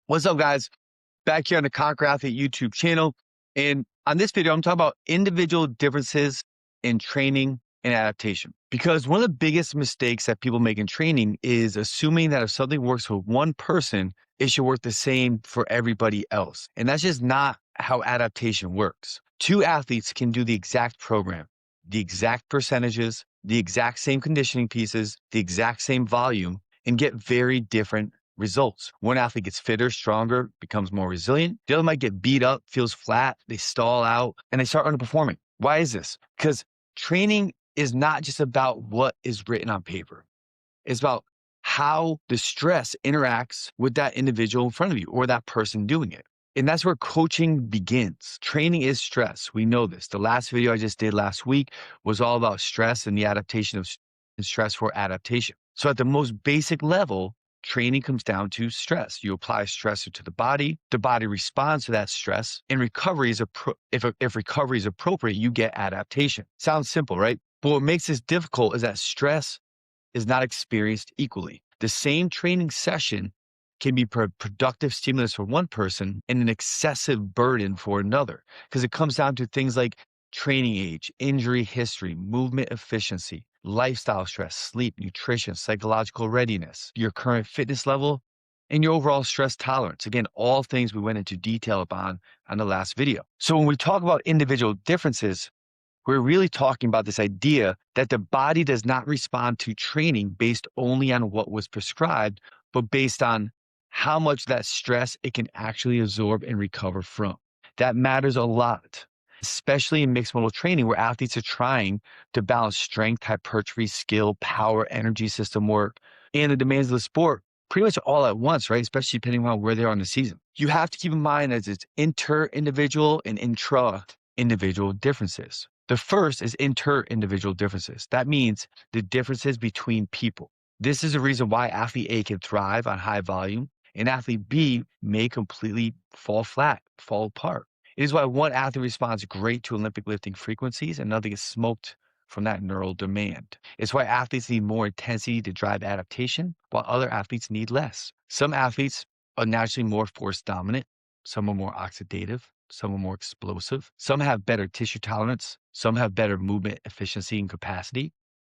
What's up, guys? Back here on the Conquer Athlete YouTube channel. And on this video, I'm talking about individual differences in training and adaptation. Because one of the biggest mistakes that people make in training is assuming that if something works for one person, it should work the same for everybody else. And that's just not how adaptation works. Two athletes can do the exact program, the exact percentages, the exact same conditioning pieces, the exact same volume, and get very different results. One athlete gets fitter, stronger, becomes more resilient. The other might get beat up, feels flat, they stall out, and they start underperforming. Why is this? Because training is not just about what is written on paper. It's about how the stress interacts with that individual in front of you or that person doing it. And that's where coaching begins. Training is stress. We know this. The last video I just did last week was all about stress and the adaptation of stress for adaptation. So at the most basic level, training comes down to stress. You apply a stressor to the body responds to that stress, and recovery is if recovery is appropriate, you get adaptation. Sounds simple, right? But what makes this difficult is that stress is not experienced equally. The same training session can be productive stimulus for one person and an excessive burden for another, because it comes down to things like training age, injury history, movement efficiency, lifestyle stress, sleep, nutrition, psychological readiness, your current fitness level, and your overall stress tolerance. Again, all things we went into detail upon on the last video. So when we talk about individual differences, we're really talking about this idea that the body does not respond to training based only on what was prescribed, but based on how much that stress it can actually absorb and recover from. That matters a lot, especially in mixed modal training where athletes are trying to balance strength, hypertrophy, skill, power, energy system work, and the demands of the sport pretty much all at once, right? Especially depending on where they are in the season. You have to keep in mind that it's inter-individual and intra-individual differences. The first is inter-individual differences. That means the differences between people. This is the reason why athlete A can thrive on high volume and athlete B may completely fall flat, fall apart. It is why one athlete responds great to Olympic lifting frequencies and another gets smoked from that neural demand. It's why athletes need more intensity to drive adaptation, while other athletes need less. Some athletes are naturally more force dominant, some are more oxidative, some are more explosive, some have better tissue tolerance, some have better movement efficiency and capacity,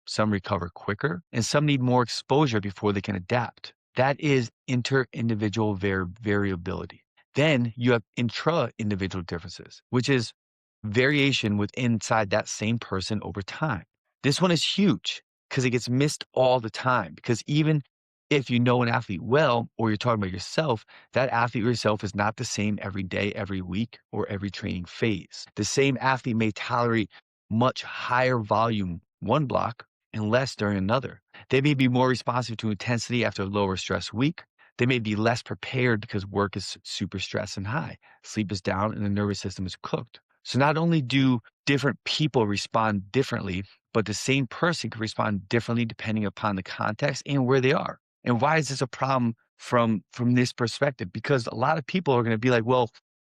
some recover quicker, and some need more exposure before they can adapt. That is inter-individual variability. Then you have intra-individual differences, which is variation inside that same person over time. This one is huge because it gets missed all the time, because even if you know an athlete well, or you're talking about yourself, that athlete yourself is not the same every day, every week, or every training phase. The same athlete may tolerate much higher volume one block and less during another. They may be more responsive to intensity after a lower stress week. They may be less prepared because work is super stressed and high. Sleep is down and the nervous system is cooked. So not only do different people respond differently, but the same person can respond differently depending upon the context and where they are. And why is this a problem from this perspective? Because a lot of people are going to be like, well,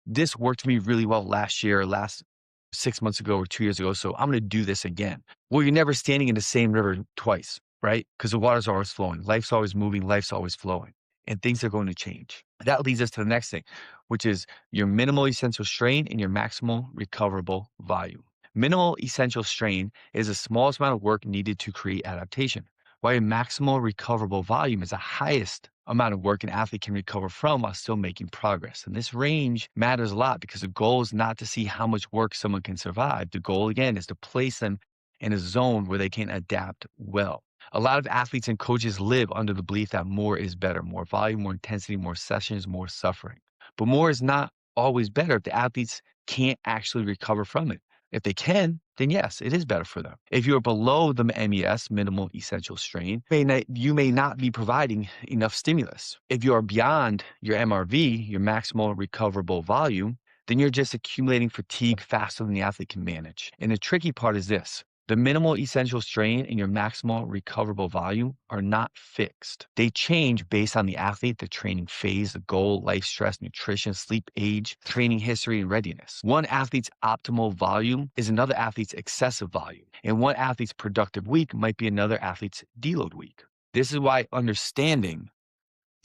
this worked for me really well last year, last 6 months ago or 2 years ago, so I'm going to do this again. Well, you're never standing in the same river twice, right? Because the water's always flowing. Life's always moving. Life's always flowing. And things are going to change. That leads us to the next thing, which is your minimal essential strain and your maximal recoverable volume. Minimal essential strain is the smallest amount of work needed to create adaptation, while your maximal recoverable volume is the highest amount of work an athlete can recover from while still making progress. And this range matters a lot because the goal is not to see how much work someone can survive. The goal, again, is to place them in a zone where they can adapt well. A lot of athletes and coaches live under the belief that more is better, more volume, more intensity, more sessions, more suffering. But more is not always better if the athletes can't actually recover from it. If they can, then yes, it is better for them. If you're below the MES, minimal essential strain, you may not be providing enough stimulus. If you are beyond your MRV, your maximal recoverable volume, then you're just accumulating fatigue faster than the athlete can manage. And the tricky part is this. The minimal essential strain and your maximal recoverable volume are not fixed. They change based on the athlete, the training phase, the goal, life stress, nutrition, sleep age, training history, and readiness. One athlete's optimal volume is another athlete's excessive volume, and one athlete's productive week might be another athlete's deload week. This is why understanding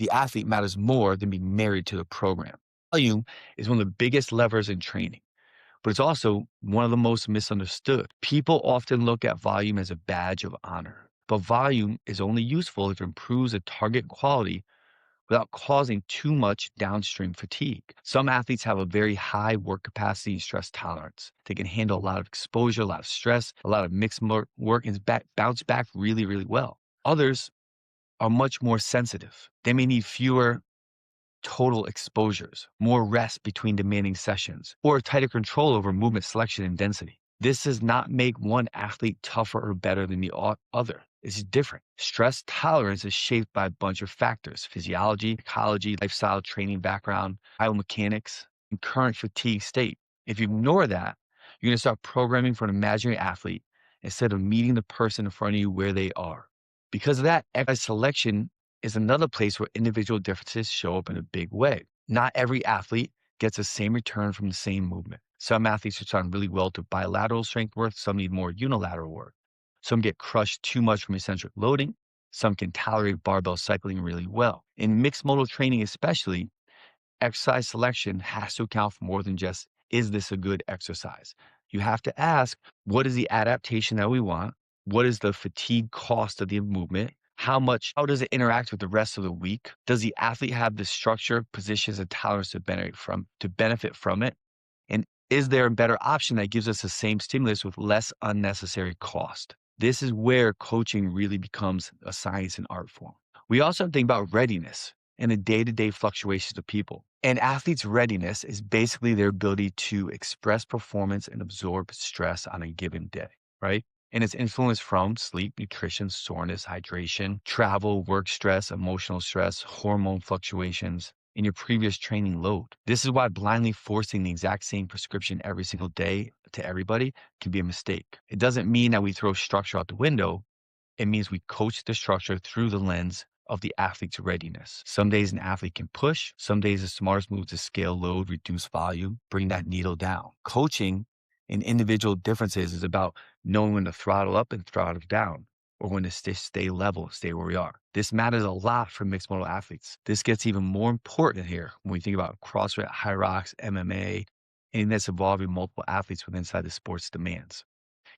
the athlete matters more than being married to the program. Volume is one of the biggest levers in training, but it's also one of the most misunderstood. People often look at volume as a badge of honor, but volume is only useful if it improves the target quality without causing too much downstream fatigue. Some athletes have a very high work capacity and stress tolerance. They can handle a lot of exposure, a lot of stress, a lot of mixed work, and bounce back really, really well. Others are much more sensitive. They may need fewer total exposures, more rest between demanding sessions, or tighter control over movement selection and density. This does not make one athlete tougher or better than the other. It's different. Stress tolerance is shaped by a bunch of factors: physiology, ecology, lifestyle, training background, biomechanics, and current fatigue state. If you ignore that, you're going to start programming for an imaginary athlete instead of meeting the person in front of you where they are. Because of that, exercise selection is another place where individual differences show up in a big way. Not every athlete gets the same return from the same movement. Some athletes respond really well to bilateral strength work, some need more unilateral work. Some get crushed too much from eccentric loading. Some can tolerate barbell cycling really well. In mixed modal training, especially, exercise selection has to account for more than just, is this a good exercise? You have to ask, what is the adaptation that we want? What is the fatigue cost of the movement? How does it interact with the rest of the week? Does the athlete have the structure, positions, and tolerance to benefit from it? And is there a better option that gives us the same stimulus with less unnecessary cost? This is where coaching really becomes a science and art form. We also have to think about readiness and the day-to-day fluctuations of people. An athlete's readiness is basically their ability to express performance and absorb stress on a given day, right? And it's influenced from sleep, nutrition, soreness, hydration, travel, work stress, emotional stress, hormone fluctuations, in your previous training load. This is why blindly forcing the exact same prescription every single day to everybody can be a mistake. It doesn't mean that we throw structure out the window. It means we coach the structure through the lens of the athlete's readiness. Some days an athlete can push. Some days the smartest move is to scale load, reduce volume, bring that needle down. Coaching in individual differences is about knowing when to throttle up and throttle down, or when to stay level, stay where we are. This matters a lot for mixed modal athletes. This gets even more important here when we think about CrossFit, High Rocks, MMA, anything that's involving multiple athletes within inside the sport's demands.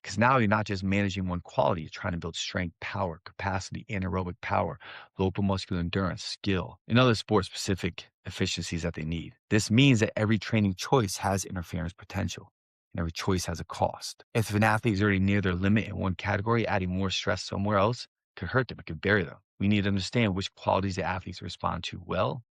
Because now you're not just managing one quality, you're trying to build strength, power, capacity, anaerobic power, local muscular endurance, skill, and other sport specific efficiencies that they need. This means that every training choice has interference potential, and every choice has a cost. If an athlete is already near their limit in one category, adding more stress somewhere else could hurt them, it could bury them. We need to understand which qualities the athletes respond to well,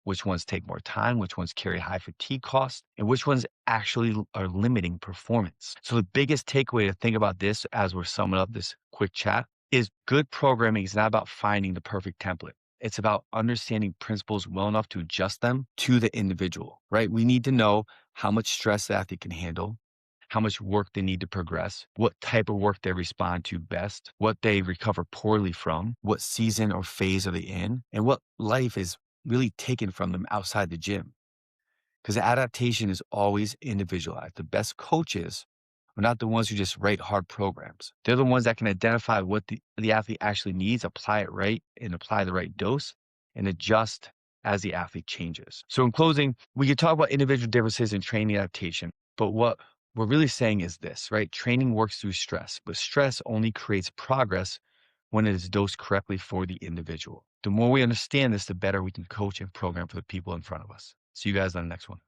which ones take more time, which ones carry high fatigue costs, and which ones actually are limiting performance. So the biggest takeaway to think about this as we're summing up this quick chat is good programming is not about finding the perfect template. It's about understanding principles well enough to adjust them to the individual, right? We need to know how much stress the athlete can handle, how much work they need to progress, what type of work they respond to best, what they recover poorly from, what season or phase are they in, and what life is really taken from them outside the gym. Because adaptation is always individualized. The best coaches are not the ones who just write hard programs. They're the ones that can identify what the athlete actually needs, apply it right, and apply the right dose, and adjust as the athlete changes. So in closing, we could talk about individual differences in training adaptation, but what we're really saying is this, right? Training works through stress, but stress only creates progress when it is dosed correctly for the individual. The more we understand this, the better we can coach and program for the people in front of us. See you guys on the next one.